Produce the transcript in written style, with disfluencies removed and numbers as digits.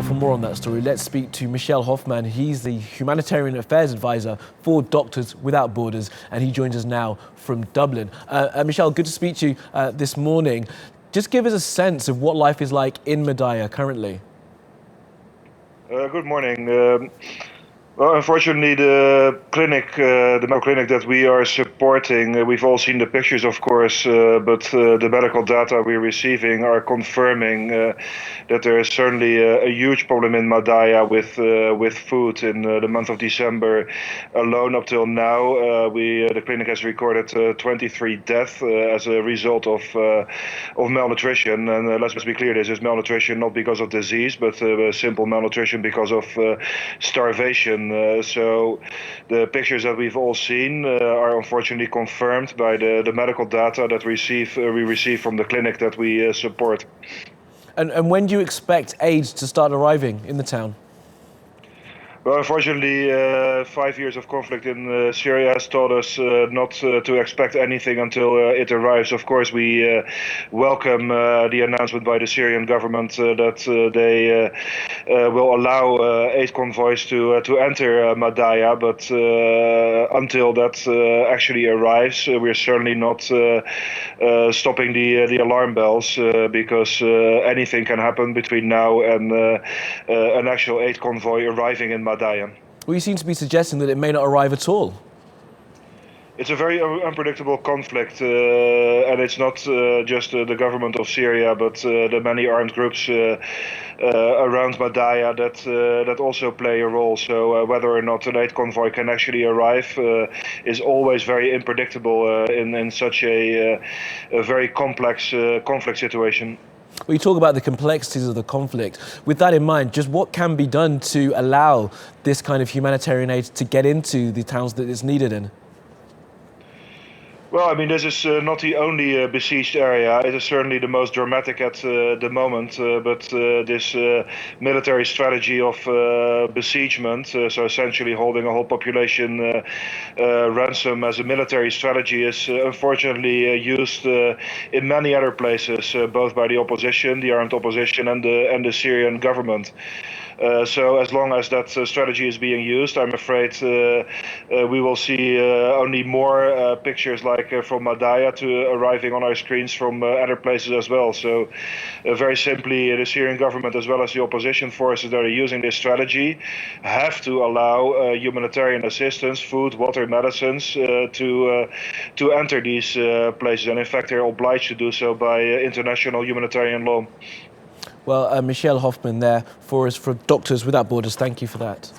Well, for more on that story, let's speak to Michiel Hofman. He's the Humanitarian Affairs Advisor for Doctors Without Borders, and he joins us now from Dublin. Michiel, good to speak to you this morning. Just give us a sense of what life is like in Madaya currently. Good morning. Well, unfortunately, the medical clinic that we are supporting, we've all seen the pictures, of course, but the medical data we're receiving are confirming that there is certainly a huge problem in Madaya with food. In the month of December alone, up till now, the clinic has recorded 23 deaths as a result of malnutrition. And let's be clear, this is malnutrition not because of disease, but simple malnutrition because of starvation. So the pictures that we've all seen are unfortunately confirmed by the medical data that we receive from the clinic that we support. And when do you expect aid to start arriving in the town? Well, unfortunately, 5 years of conflict in Syria has taught us not to expect anything until it arrives. Of course, we welcome the announcement by the Syrian government that they will allow aid convoys to enter Madaya, but until that actually arrives, we're certainly not stopping the alarm bells because anything can happen between now and an actual aid convoy arriving in Madaya. Well, you seem to be suggesting that it may not arrive at all. It's a very unpredictable conflict, and it's not just the government of Syria, but the many armed groups around Madaya that also play a role. So whether or not an aid convoy can actually arrive is always very unpredictable in such a very complex conflict situation. Well, you talk about the complexities of the conflict. With that in mind, just what can be done to allow this kind of humanitarian aid to get into the towns that it's needed in? Well, I mean, this is not the only besieged area. It is certainly the most dramatic at the moment. But this military strategy of besiegement, so essentially holding a whole population ransom as a military strategy, is unfortunately used in many other places, both by the opposition, the armed opposition, and the Syrian government. So as long as that strategy is being used, I'm afraid we will see only more pictures like from Madaya to arriving on our screens from other places as well. So very simply, the Syrian government as well as the opposition forces that are using this strategy have to allow humanitarian assistance, food, water, medicines to enter these places. And in fact, they're obliged to do so by international humanitarian law. Well, Michiel Hofman there for us for Doctors Without Borders. Thank you for that.